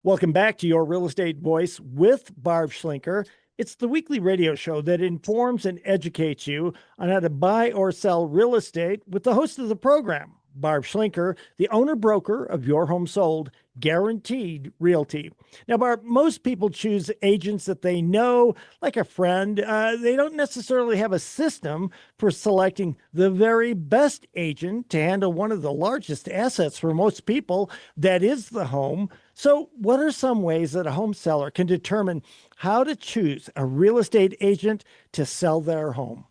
Welcome back to Your Real Estate Voice with Barb Schlinker. It's the weekly radio show that informs and educates you on how to buy or sell real estate with the host of the program, Barb Schlinker, the owner broker of Your Home Sold, Guaranteed Realty. Now, Barb, most people choose agents that they know, like a friend. They don't necessarily have a system for selecting the very best agent to handle one of the largest assets for most people, that is the home. So, what are some ways that a home seller can determine how to choose a real estate agent to sell their home?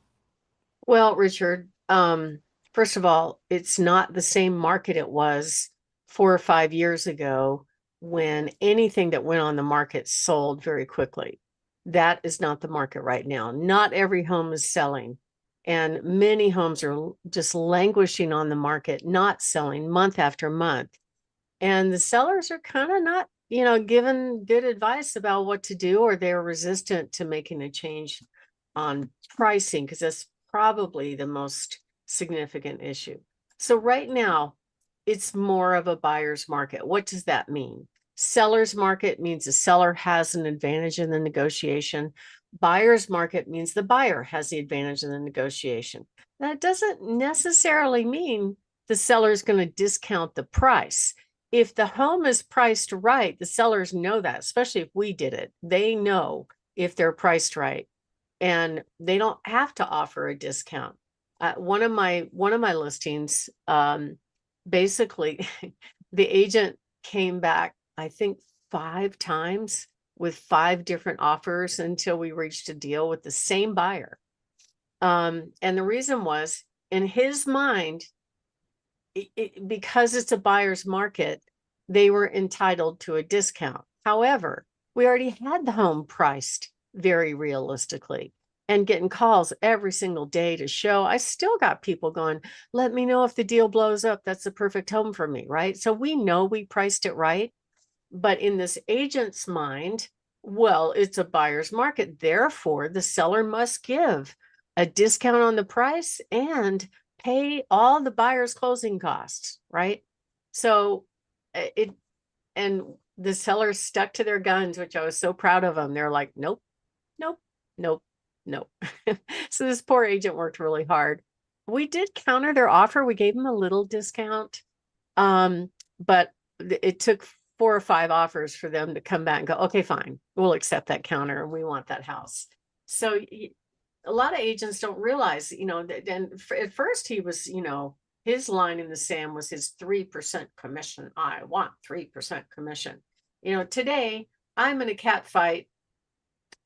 Well, Richard, first of all, it's not the same market it was 4 or 5 years ago when anything that went on the market sold very quickly. That is not the market right now. Not every home is selling, and many homes are just languishing on the market, not selling month after month. And the sellers are kind of not, given good advice about what to do, or they're resistant to making a change on pricing because that's probably the most significant issue. So right now, it's more of a buyer's market. What does that mean? Seller's market means the seller has an advantage in the negotiation. Buyer's market means the buyer has the advantage in the negotiation. That doesn't necessarily mean the seller is going to discount the price. If the home is priced right, the sellers know that, especially if we did it. They know if they're priced right, and they don't have to offer a discount. One of my listings, basically, the agent came back, I think, 5 times with 5 different offers until we reached a deal with the same buyer. And the reason was, in his mind, because it's a buyer's market, they were entitled to a discount. However, we already had the home priced very realistically, and getting calls every single day to show. I still got people going, let me know if the deal blows up. That's the perfect home for me, right? So we know we priced it right. But in this agent's mind, well, it's a buyer's market. Therefore, the seller must give a discount on the price and pay all the buyer's closing costs, right? So it, and the sellers stuck to their guns, which I was so proud of them. They're like, nope, nope, nope, nope. So this poor agent worked really hard. We did counter their offer. We gave them a little discount. But it took 4 or 5 offers for them to come back and go, okay, fine, we'll accept that counter. We want that house. So a lot of agents don't realize, and at first he was, his line in the sand was his 3% commission. I want 3% commission. Today I'm in a cat fight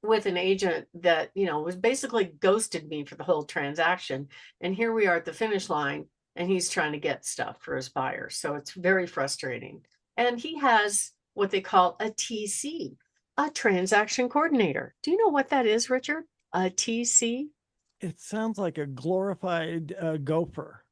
with an agent that, was basically ghosted me for the whole transaction. And here we are at the finish line, and he's trying to get stuff for his buyer. So it's very frustrating. And he has what they call a TC, a transaction coordinator. Do you know what that is, Richard? A TC? It sounds like a glorified gopher.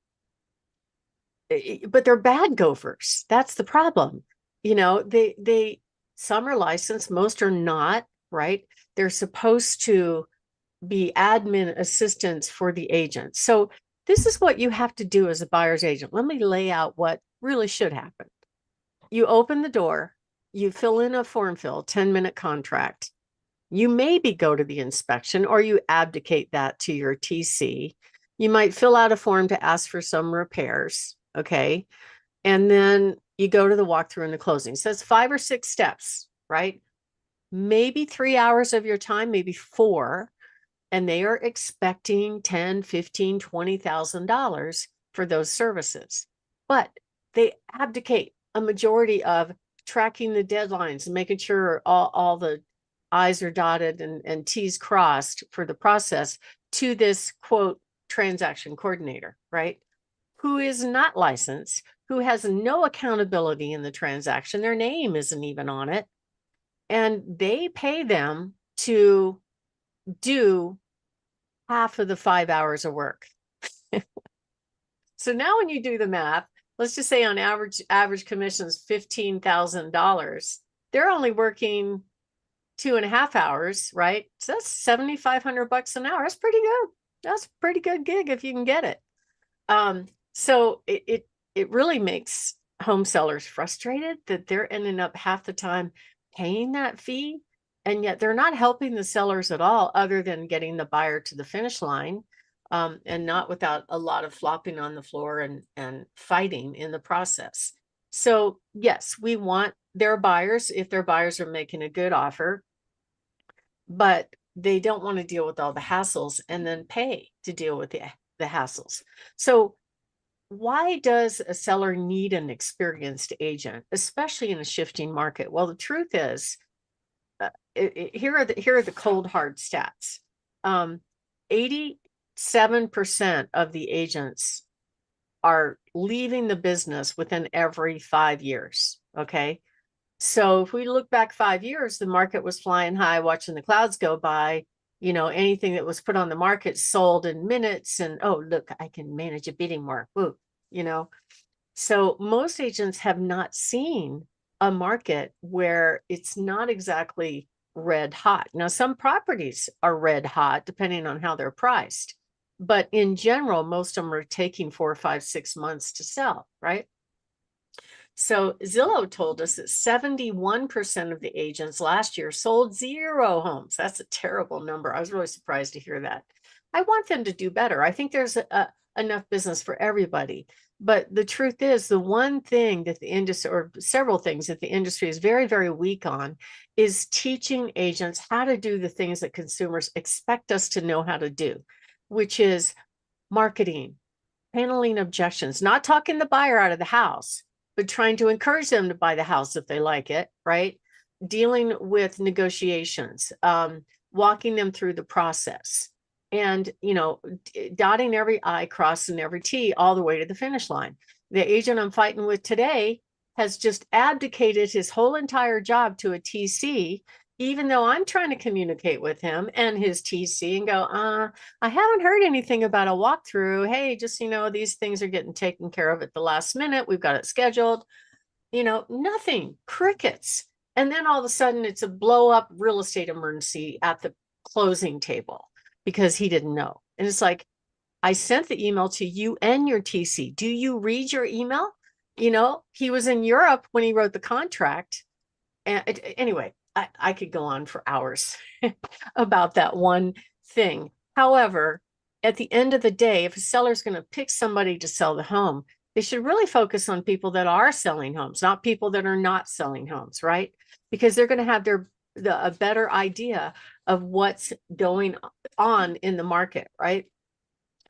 But they're bad gophers. That's the problem. They some are licensed, most are not, right? They're supposed to be admin assistants for the agent. So this is what you have to do as a buyer's agent. Let me lay out what really should happen. You open the door, you fill in a form fill, 10-minute contract. You maybe go to the inspection, or you abdicate that to your TC. You might fill out a form to ask for some repairs. Okay. And then you go to the walkthrough and the closing. So it's 5 or 6 steps, right? Maybe 3 hours of your time, maybe 4. And they are expecting 10, 15, $20,000 for those services. But they abdicate a majority of tracking the deadlines and making sure all the I's are dotted and T's crossed for the process to this quote transaction coordinator, right? Who is not licensed, who has no accountability in the transaction. Their name isn't even on it. And they pay them to do half of the 5 hours of work. So now when you do the math, let's just say on average commissions $15,000. They're only working 2.5 hours, right? So that's $7,500 an hour. That's pretty good. That's a pretty good gig if you can get it. So it really makes home sellers frustrated that they're ending up half the time paying that fee, and yet they're not helping the sellers at all, other than getting the buyer to the finish line, and not without a lot of flopping on the floor and fighting in the process. So yes, we want their buyers, if their buyers are making a good offer, but they don't want to deal with all the hassles and then pay to deal with the hassles. So why does a seller need an experienced agent, especially in a shifting market? Well, the truth is, here are the cold hard stats. 87% of the agents are leaving the business within every 5 years. Okay. So if we look back 5 years, the market was flying high, watching the clouds go by. Anything that was put on the market sold in minutes, and oh, look, I can manage a bidding war. Ooh, So most agents have not seen a market where it's not exactly red hot. Now, some properties are red hot depending on how they're priced, but in general, most of them are taking 4, 5, 6 months to sell, right? So Zillow told us that 71% of the agents last year sold 0 homes. That's a terrible number. I was really surprised to hear that. I want them to do better. I think there's enough business for everybody. But the truth is, the one thing that the industry, or several things that the industry is very, very weak on, is teaching agents how to do the things that consumers expect us to know how to do, which is marketing, handling objections, not talking the buyer out of the house, but trying to encourage them to buy the house if they like it, right? Dealing with negotiations, walking them through the process, and dotting every I, crossing every T, all the way to the finish line. The agent I'm fighting with today has just abdicated his whole entire job to a TC, even though I'm trying to communicate with him and his TC and go, I haven't heard anything about a walkthrough. Hey, just, these things are getting taken care of at the last minute. We've got it scheduled. Nothing, crickets. And then all of a sudden it's a blow up real estate emergency at the closing table because he didn't know. And it's like, I sent the email to you and your TC. Do you read your email? He was in Europe when he wrote the contract. And anyway, I could go on for hours about that one thing. However, at the end of the day, if a seller's going to pick somebody to sell the home, they should really focus on people that are selling homes, not people that are not selling homes, right? Because they're going to have a better idea of what's going on in the market, right?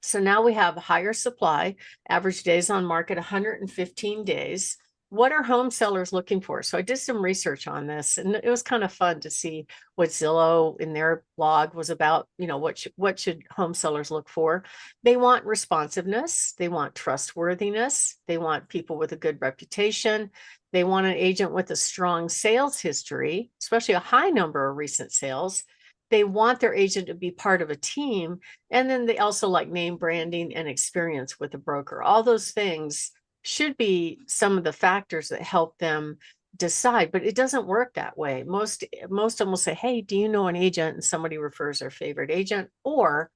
So now we have higher supply, average days on market, 115 days. What are home sellers looking for? So I did some research on this, and it was kind of fun to see what Zillow in their blog was about. What should home sellers look for? They want responsiveness. They want trustworthiness. They want people with a good reputation. They want an agent with a strong sales history, especially a high number of recent sales. They want their agent to be part of a team. And then they also like name branding and experience with a broker. All those things should be some of the factors that help them decide, but it doesn't work that way. Most of them will say, hey, do you know an agent? And somebody refers their favorite agent, or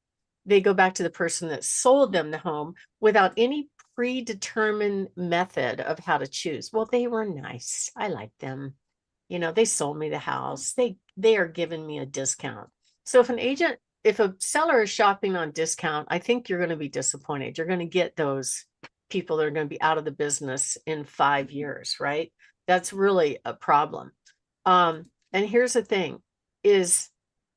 they go back to the person that sold them the home without any predetermined method of how to choose. Well, they were nice. I liked them. They sold me the house. They are giving me a discount. So if a seller is shopping on discount, I think you're going to be disappointed. You're going to get those people that are going to be out of the business in 5 years, right? That's really a problem. And here's the thing is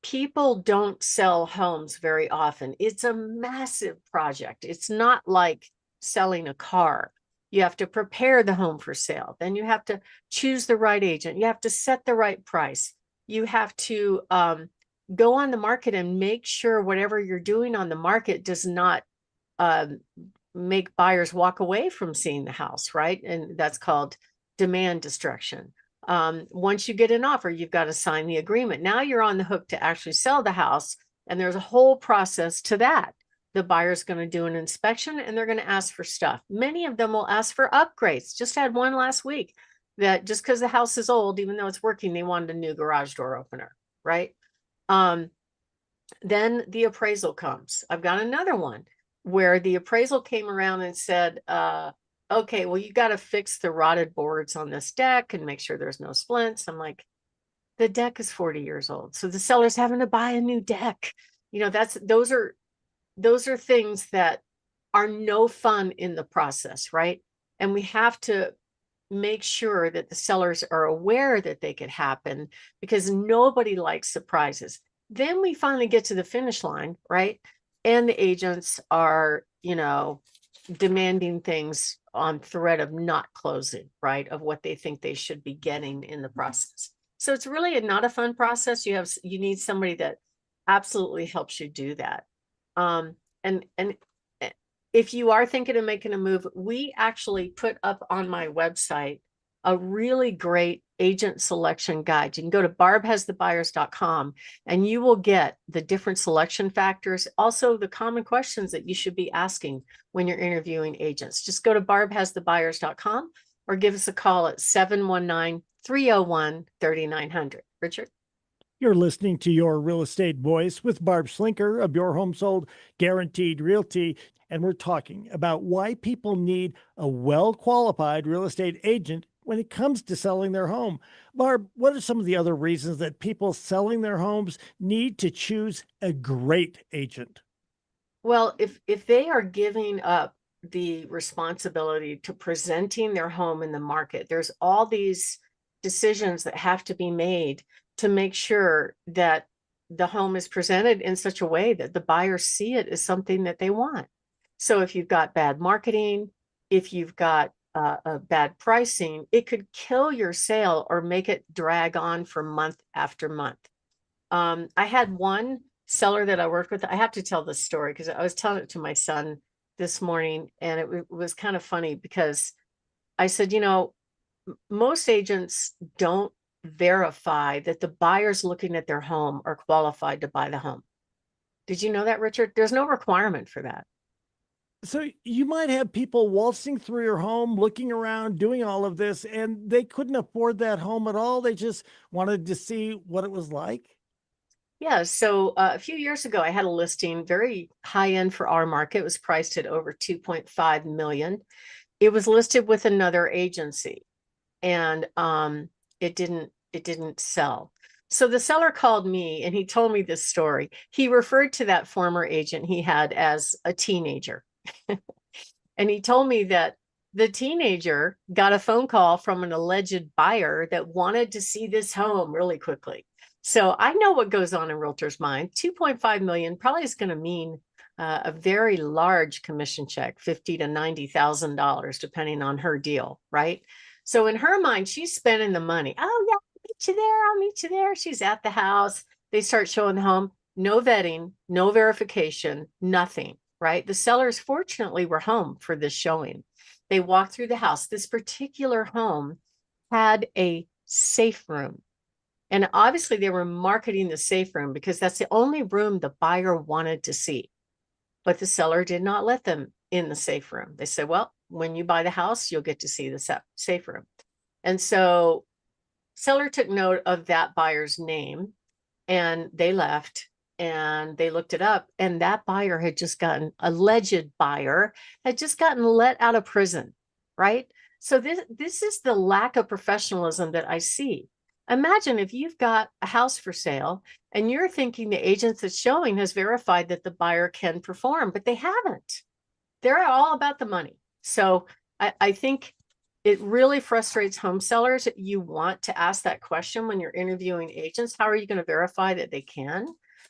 people don't sell homes very often. It's a massive project. It's not like selling a car. You have to prepare the home for sale. Then you have to choose the right agent. You have to set the right price. You have to go on the market and make sure whatever you're doing on the market does not make buyers walk away from seeing the house, right? And that's called demand destruction. Once you get an offer, you've got to sign the agreement. Now you're on the hook to actually sell the house, and there's a whole process to that. The buyer's going to do an inspection and they're going to ask for stuff. Many of them will ask for upgrades. Just had one last week that just because the house is old, even though it's working, they wanted a new garage door opener, right? Then the appraisal comes. I've got another one where the appraisal came around and said, okay, well, you got to fix the rotted boards on this deck and make sure there's no splints. I'm like, the deck is 40 years old. So the seller's having to buy a new deck. You know, those are things that are no fun in the process, right? And we have to make sure that the sellers are aware that they could happen, because nobody likes surprises. Then we finally get to the finish line, right? And the agents are, you know, demanding things on threat of not closing, right? Of what they think they should be getting in the process. So it's really not a fun process. You need somebody that absolutely helps you do that. And if you are thinking of making a move, we actually put up on my website a really great agent selection guide. You can go to barbhasthebuyers.com and you will get the different selection factors, also the common questions that you should be asking when you're interviewing agents. Just go to barbhasthebuyers.com or give us a call at 719-301-3900. Richard? You're listening to Your Real Estate Voice with Barb Schlinker of Your Home Sold Guaranteed Realty. And we're talking about why people need a well-qualified real estate agent when it comes to selling their home. Barb, what are some of the other reasons that people selling their homes need to choose a great agent? Well, if they are giving up the responsibility to presenting their home in the market, there's all these decisions that have to be made to make sure that the home is presented in such a way that the buyers see it as something that they want. So if you've got bad marketing, if you've got a bad pricing, it could kill your sale or make it drag on for month after month. I had one seller that I worked with. I have to tell this story because I was telling it to my son this morning, and it was kind of funny because I said, you know, most agents don't verify that the buyers looking at their home are qualified to buy the home. Did you know that, Richard? There's no requirement for that. So you might have people waltzing through your home, looking around, doing all of this, and they couldn't afford that home at all. They just wanted to see what it was like. Yeah, so a few years ago, I had a listing very high end for our market. It was priced at over 2.5 million. It was listed with another agency, and it didn't sell. So the seller called me and he told me this story. He referred to that former agent he had as a teenager. And he told me that the teenager got a phone call from an alleged buyer that wanted to see this home really quickly. So I know what goes on in realtors' mind. 2.5 million probably is going to mean a very large commission check, 50 to $90,000, depending on her deal, right? So in her mind, she's spending the money. Oh yeah, I'll meet you there. I'll meet you there. She's at the house. They start showing the home. No vetting, no verification, nothing, right? The sellers fortunately were home for this showing. They walked through the house. This particular home had a safe room. And obviously they were marketing the safe room because that's the only room the buyer wanted to see. But the seller did not let them in the safe room. They said, well, when you buy the house, you'll get to see the safe room. And so seller took note of that buyer's name and they left and they looked it up. And that buyer had just gotten, alleged buyer had just gotten let out of prison, right? So this is the lack of professionalism that I see. Imagine if you've got a house for sale and you're thinking the agent that's showing has verified that the buyer can perform, but they haven't. They're all about the money. So I think it really frustrates home sellers. You want to ask that question when you're interviewing agents. How are you going to verify that they can,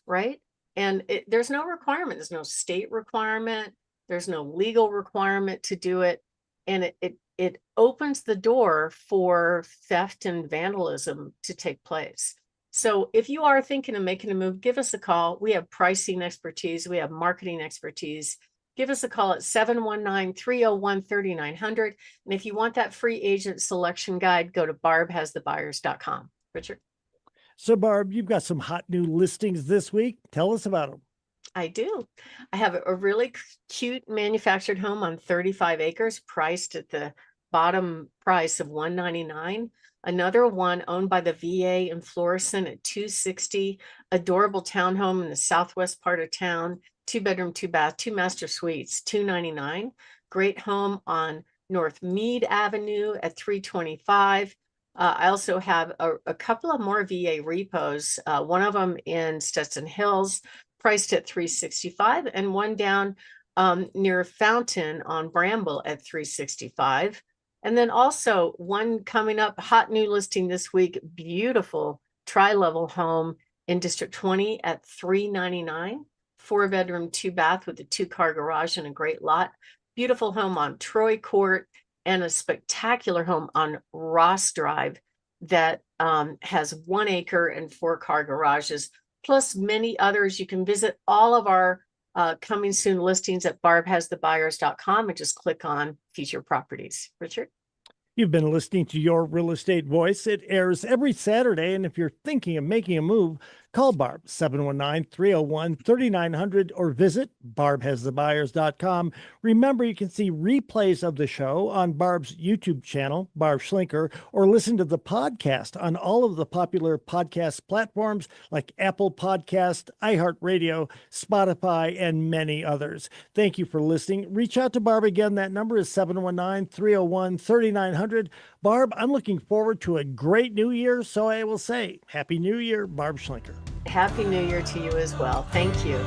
right? And there's no requirement. There's no state requirement. There's no legal requirement to do it. And it opens the door for theft and vandalism to take place. So if you are thinking of making a move, give us a call. We have pricing expertise. We have marketing expertise. Give us a call at 719-301-3900. And if you want that free agent selection guide, go to barbhasthebuyers.com. Richard? So, Barb, you've got some hot new listings this week. Tell us about them. I do. I have a really cute manufactured home on 35 acres, priced at the bottom price of $199. Another one owned by the VA in Florissant at $260. Adorable townhome in the southwest part of town, 2 bedroom, 2 bath, 2 master suites, $299. Great home on North Meade Avenue at 325. I also have a couple of more VA repos, one of them in Stetson Hills, priced at 365, and one down near Fountain on Bramble at 365. And then also one coming up, hot new listing this week, beautiful tri-level home in District 20 at 399, 4-bedroom, 2-bath with a 2-car garage and a great lot. Beautiful home on Troy Court, and a spectacular home on Ross Drive that has 1 acre and 4-car garages, plus many others. You can visit all of our coming soon listings at barbhasthebuyers.com and just click on feature properties. Richard? You've been listening to Your Real Estate Voice. It airs every Saturday, and if you're thinking of making a move, call Barb 719-301-3900 or visit barbhasthebuyers.com. Remember, you can see replays of the show on Barb's YouTube channel, Barb Schlinker, or listen to the podcast on all of the popular podcast platforms like Apple Podcast, iHeartRadio, Spotify, and many others. Thank you for listening. Reach out to Barb again. That number is 719-301-3900. Barb, I'm looking forward to a great new year, so I will say Happy New Year, Barb Schlinker. Happy New Year to you as well. Thank you.